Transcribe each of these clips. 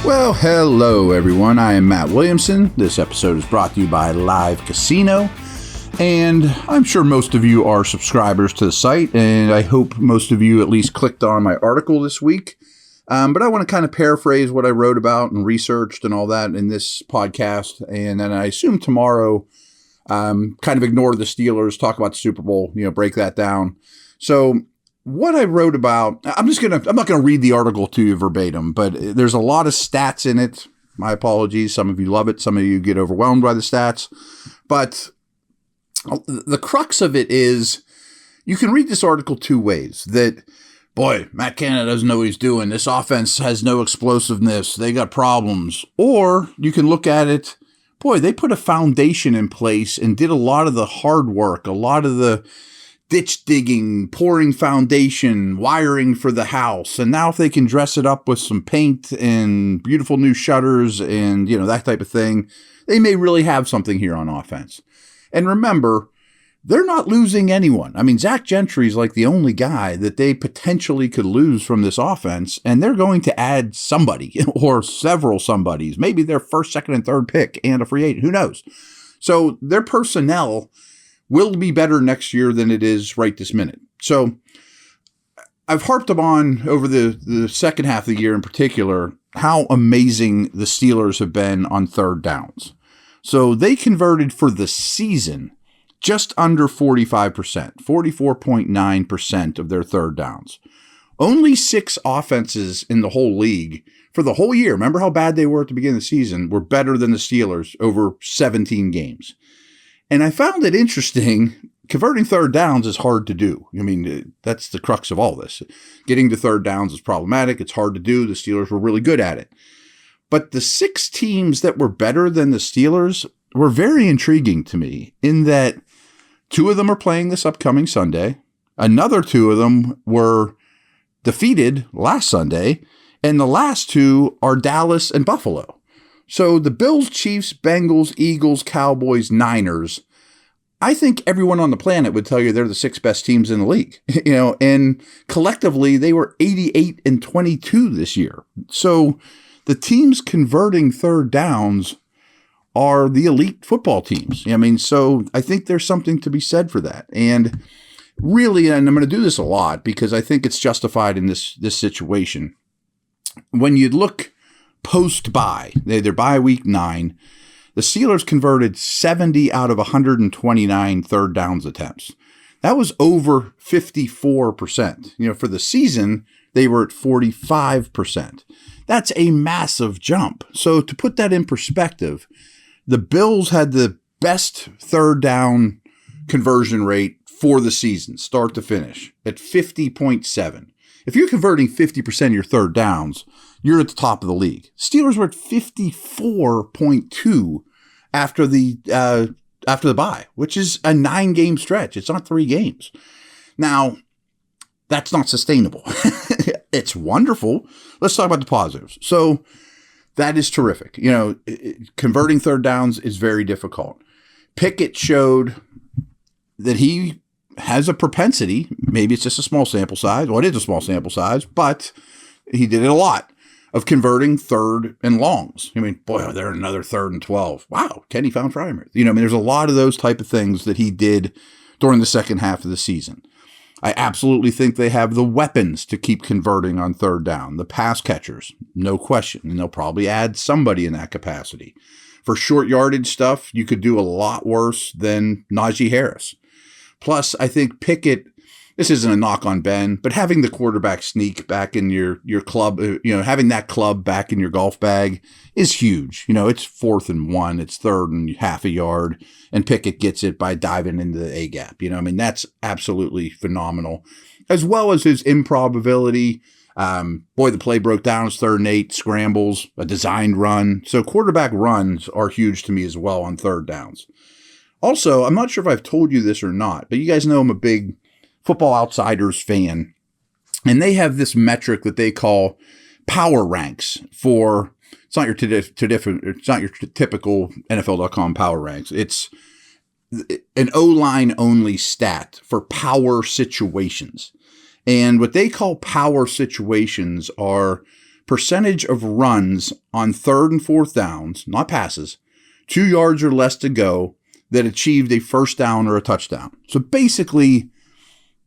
Well, hello everyone. I am Matt Williamson. This episode is brought to you by Live Casino. And I'm sure most of you are subscribers to the site, and I hope most of you at least clicked on my article this week. But I want to kind of paraphrase what I wrote about and researched and all that in this podcast. And then I assume tomorrow, kind of ignore the Steelers, talk about the Super Bowl, break that down. So what I wrote about, I'm not going to read the article to you verbatim, but there's a lot of stats in it. My apologies. Some of you love it. Some of you get overwhelmed by the stats. But the crux of it is you can read this article two ways. That, boy, Matt Canada doesn't know what he's doing. This offense has no explosiveness. They got problems. Or you can look at it, boy, they put a foundation in place and did a lot of the hard work, a lot of the ditch digging, pouring foundation, wiring for the house. And now if they can dress it up with some paint and beautiful new shutters and, that type of thing, they may really have something here on offense. And remember, they're not losing anyone. I mean, Zach Gentry's like the only guy that they potentially could lose from this offense, and they're going to add somebody or several somebodies, maybe their first, second, and third pick and a free agent. Who knows? So their personnel will be better next year than it is right this minute. So I've harped on over the second half of the year in particular how amazing the Steelers have been on third downs. So they converted for the season just under 45%, 44.9% of their third downs. Only 6 offenses in the whole league for the whole year, remember how bad they were at the beginning of the season, were better than the Steelers over 17 games. And I found it interesting. Converting third downs is hard to do. I mean, that's the crux of all this. Getting to third downs is problematic. It's hard to do. The Steelers were really good at it. But the 6 teams that were better than the Steelers were very intriguing to me in that 2 of them are playing this upcoming Sunday. Another 2 of them were defeated last Sunday. And the last 2 are Dallas and Buffalo. So the Bills, Chiefs, Bengals, Eagles, Cowboys, Niners, I think everyone on the planet would tell you they're the 6 best teams in the league, and collectively they were 88-22 this year. So the teams converting third downs are the elite football teams. So I think there's something to be said for that. And really, and I'm going to do this a lot because I think it's justified in this situation. When you look post-bye, they're bye week 9, the Steelers converted 70 out of 129 third downs attempts. That was over 54%. For the season, they were at 45%. That's a massive jump. So to put that in perspective, the Bills had the best third down conversion rate for the season, start to finish, at 50.7. If you're converting 50% of your third downs, you're at the top of the league. Steelers were at 54.2 after the bye, which is a 9-game stretch. It's not 3 games. Now, that's not sustainable. It's wonderful. Let's talk about the positives. So that is terrific. Converting third downs is very difficult. Pickett showed that he has a propensity, maybe it's just a small sample size. Well, it is a small sample size, but he did it a lot, of converting third and longs. Boy, they're another 3rd and 12. Wow, Kenny found Freiermuth. There's a lot of those type of things that he did during the second half of the season. I absolutely think they have the weapons to keep converting on third down. The pass catchers, no question. And they'll probably add somebody in that capacity. For short yardage stuff, you could do a lot worse than Najee Harris. Plus, I think Pickett, this isn't a knock on Ben, but having the quarterback sneak back in your club, having that club back in your golf bag is huge. It's 4th and 1, it's 3rd and half a yard, and Pickett gets it by diving into the A-gap. That's absolutely phenomenal. As well as his improbability. The play broke down, it's 3rd and 8, scrambles, a designed run. So quarterback runs are huge to me as well on third downs. Also, I'm not sure if I've told you this or not, but you guys know I'm a big Football Outsiders fan, and they have this metric that they call power ranks for. It's not your typical NFL.com power ranks. It's an O-line only stat for power situations. And what they call power situations are percentage of runs on third and fourth downs, not passes, 2 yards or less to go, that achieved a first down or a touchdown. So basically,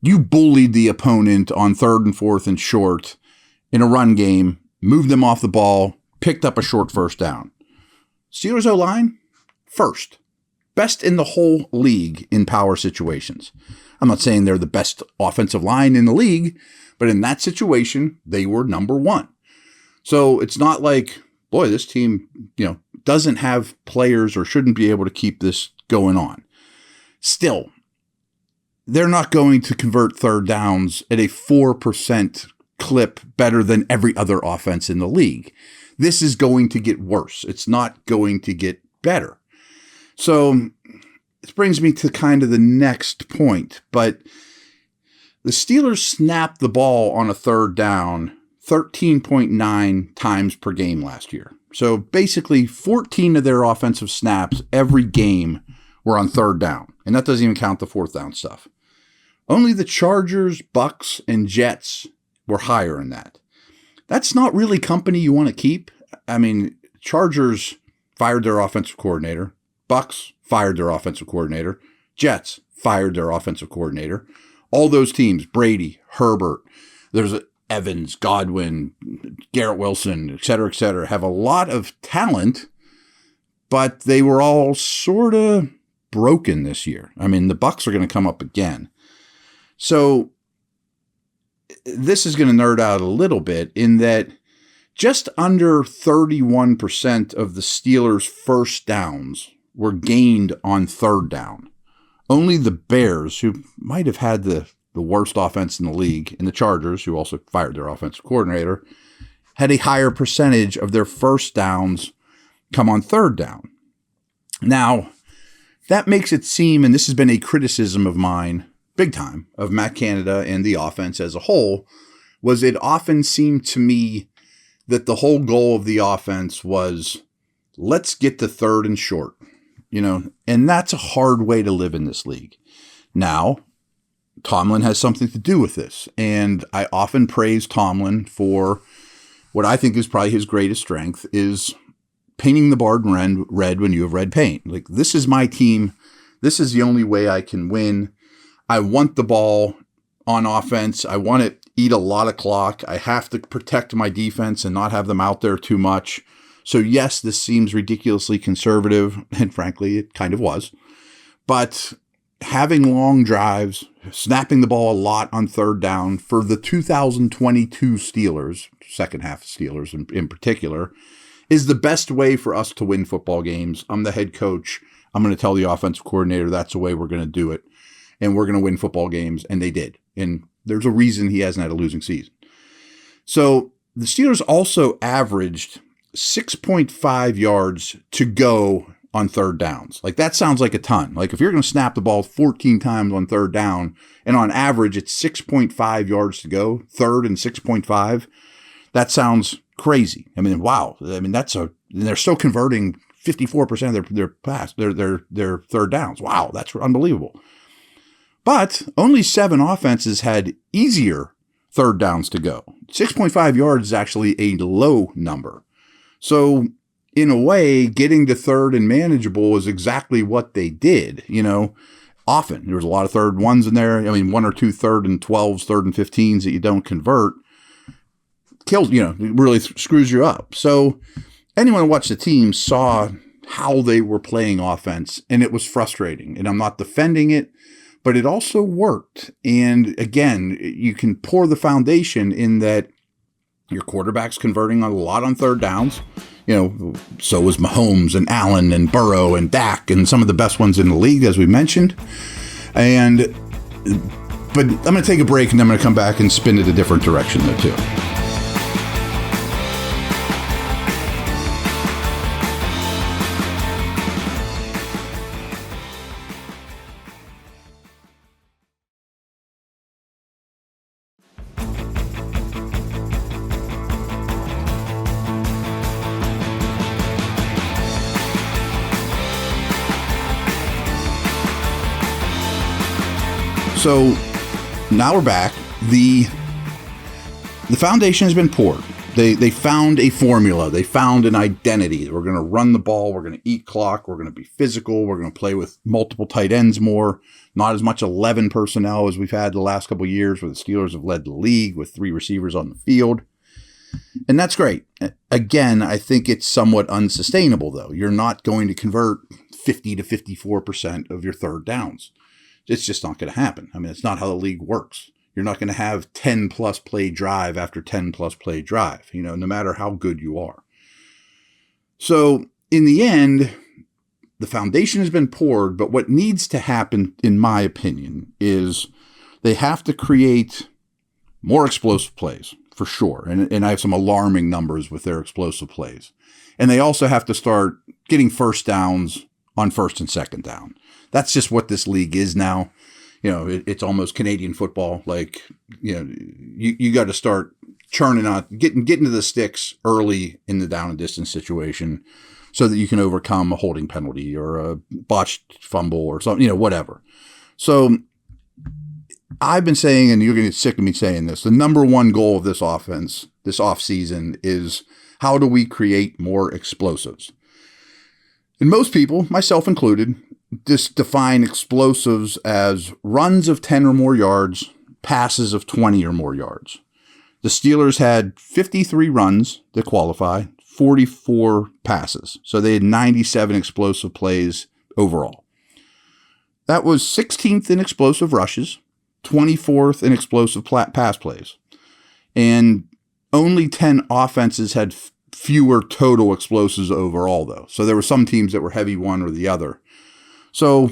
you bullied the opponent on third and fourth and short in a run game, moved them off the ball, picked up a short first down. Steelers O-line, first. Best in the whole league in power situations. I'm not saying they're the best offensive line in the league, but in that situation, they were number one. So it's not like, boy, this team, doesn't have players or shouldn't be able to keep this going on. Still, they're not going to convert third downs at a 4% clip better than every other offense in the league. This is going to get worse. It's not going to get better. So this brings me to kind of the next point, but the Steelers snapped the ball on a third down 13.9 times per game last year. So basically 14 of their offensive snaps every game were on third down. And that doesn't even count the fourth down stuff. Only the Chargers, Bucks, and Jets were higher in that. That's not really company you want to keep. I mean, Chargers fired their offensive coordinator. Bucks fired their offensive coordinator. Jets fired their offensive coordinator. All those teams, Brady, Herbert, there's Evans, Godwin, Garrett Wilson, et cetera, have a lot of talent, but they were all sort of broken this year. I mean, the Bucks are going to come up again. So this is going to nerd out a little bit in that just under 31% of the Steelers' first downs were gained on third down. Only the Bears, who might have had the worst offense in the league, and the Chargers, who also fired their offensive coordinator, had a higher percentage of their first downs come on third down. Now, that makes it seem, and this has been a criticism of mine, big time, of Matt Canada and the offense as a whole, was it often seemed to me that the whole goal of the offense was, let's get to third and short, and that's a hard way to live in this league. Now, Tomlin has something to do with this, and I often praise Tomlin for what I think is probably his greatest strength, is painting the board red when you have red paint. Like, this is my team. This is the only way I can win. I want the ball on offense. I want to eat a lot of clock. I have to protect my defense and not have them out there too much. So yes, this seems ridiculously conservative, and frankly, it kind of was. But having long drives, snapping the ball a lot on third down for the 2022 Steelers, second half Steelers in particular, is the best way for us to win football games. I'm the head coach. I'm going to tell the offensive coordinator that's the way we're going to do it. And we're going to win football games. And they did. And there's a reason he hasn't had a losing season. So the Steelers also averaged 6.5 yards to go on third downs. Like, that sounds like a ton. Like, if you're going to snap the ball 14 times on third down, and on average it's 6.5 yards to go, third and 6.5, that sounds crazy. I mean, wow. I mean, they're still converting 54% of their third downs. Wow, that's unbelievable. But only 7 offenses had easier third downs to go. 6.5 yards is actually a low number. So in a way, getting to third and manageable is exactly what they did. Often there was a lot of third ones in there. I mean, 1 or 2 third and 12s, third and 15s that you don't convert kills, it really screws you up. So anyone who watched the team saw how they were playing offense, and it was frustrating. And I'm not defending it, but it also worked. And again, you can pour the foundation in that your quarterback's converting a lot on third downs. So was Mahomes and Allen and Burrow and Dak and some of the best ones in the league, as we mentioned. But I'm going to take a break, and I'm going to come back and spin it a different direction though too. So now we're back. The foundation has been poured. They found a formula. They found an identity. We're going to run the ball. We're going to eat clock. We're going to be physical. We're going to play with multiple tight ends more. Not as much 11 personnel as we've had the last couple of years, where the Steelers have led the league with 3 receivers on the field. And that's great. Again, I think it's somewhat unsustainable, though. You're not going to convert 50 to 54% of your third downs. It's just not going to happen. I mean, it's not how the league works. You're not going to have 10 plus play drive after 10 plus play drive, no matter how good you are. So in the end, the foundation has been poured, but what needs to happen, in my opinion, is they have to create more explosive plays, for sure. And I have some alarming numbers with their explosive plays. And they also have to start getting first downs on first and second down. That's just what this league is now. It's almost Canadian football. Like, you got to start churning out, getting to the sticks early in the down and distance situation so that you can overcome a holding penalty or a botched fumble or something, whatever. So I've been saying, and you're going to get sick of me saying this, the number one goal of this offense, this offseason, is how do we create more explosives? And most people, myself included, just define explosives as runs of 10 or more yards, passes of 20 or more yards. The Steelers had 53 runs to qualify, 44 passes. So they had 97 explosive plays overall. That was 16th in explosive rushes, 24th in explosive pass plays. And only 10 offenses had fewer total explosives overall, though. So there were some teams that were heavy one or the other. So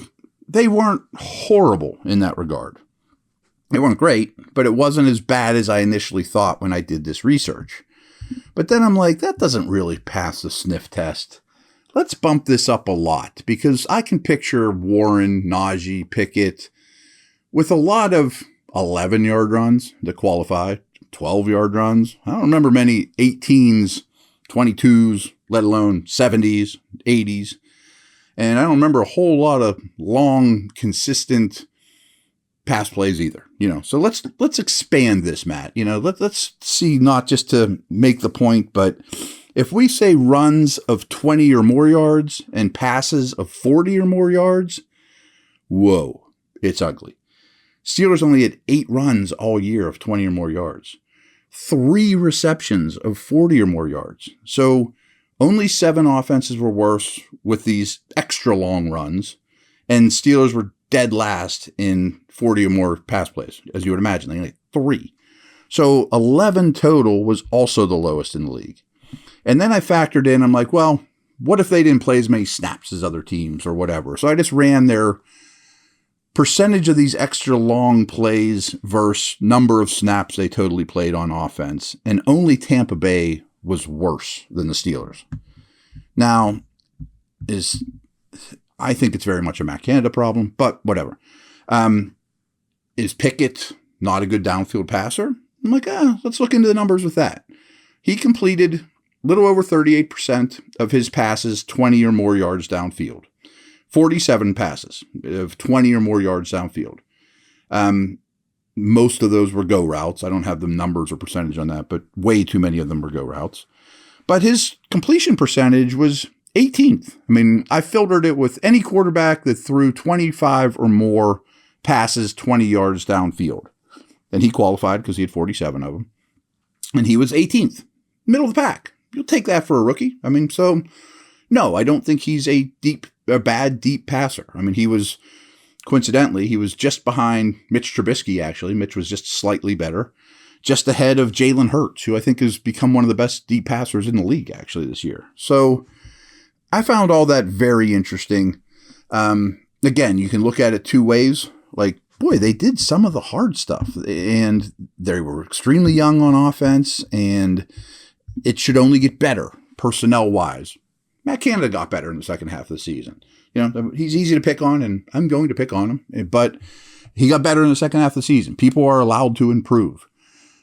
they weren't horrible in that regard. They weren't great, but it wasn't as bad as I initially thought when I did this research. But then I'm like, that doesn't really pass the sniff test. Let's bump this up a lot, because I can picture Warren, Najee, Pickett with a lot of 11-yard runs that qualify, 12-yard runs. I don't remember many 18s, 22s, let alone 70s, 80s. And I don't remember a whole lot of long, consistent pass plays either. So let's expand this, Matt. Let's see, not just to make the point, but if we say runs of 20 or more yards and passes of 40 or more yards, whoa, it's ugly. Steelers only had 8 runs all year of 20 or more yards, 3 receptions of 40 or more yards. So only 7 offenses were worse with these extra long runs, and Steelers were dead last in 40 or more pass plays, as you would imagine. They only had 3. So 11 total was also the lowest in the league. And then I factored in, I'm like, well, what if they didn't play as many snaps as other teams or whatever? So I just ran their percentage of these extra long plays versus number of snaps they totally played on offense, and only Tampa Bay was worse than the Steelers. Now, I think it's very much a Matt Canada problem, but whatever. Is Pickett not a good downfield passer? I'm like, let's look into the numbers with that. He completed a little over 38% of his passes 20 or more yards downfield. 47 passes of 20 or more yards downfield. Most of those were go routes. I don't have the numbers or percentage on that, but way too many of them were go routes. But his completion percentage was 18th. I mean, I filtered it with any quarterback that threw 25 or more passes 20 yards downfield. And he qualified because he had 47 of them. And he was 18th, middle of the pack. You'll take that for a rookie. I mean, so no, I don't think he's a bad deep passer. I mean, he was just behind Mitch Trubisky, actually. Mitch was just slightly better. Just ahead of Jalen Hurts, who I think has become one of the best deep passers in the league, actually, this year. So I found all that very interesting. Again, you can look at it 2 ways. Like, boy, they did some of the hard stuff, and they were extremely young on offense, and it should only get better personnel-wise. Matt Canada got better in the second half of the season. He's easy to pick on, and I'm going to pick on him, but he got better in the second half of the season. People are allowed to improve.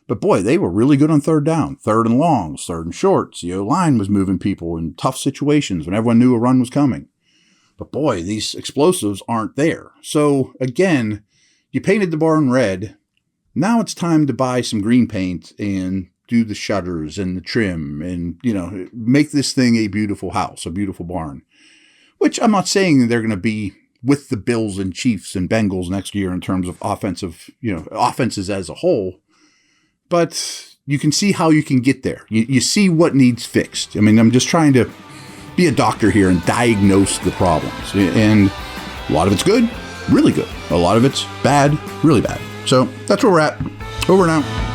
But boy, they were really good on third down, third and longs, third and shorts. The O-line was moving people in tough situations when everyone knew a run was coming. But boy, these explosives aren't there. So again, you painted the barn red. Now it's time to buy some green paint and do the shutters and the trim and, make this thing a beautiful house, a beautiful barn, which I'm not saying they're going to be with the Bills and Chiefs and Bengals next year in terms of offenses as a whole, but you can see how you can get there. You see what needs fixed. I mean, I'm just trying to be a doctor here and diagnose the problems. And a lot of it's good, really good. A lot of it's bad, really bad. So that's where we're at. Over and out.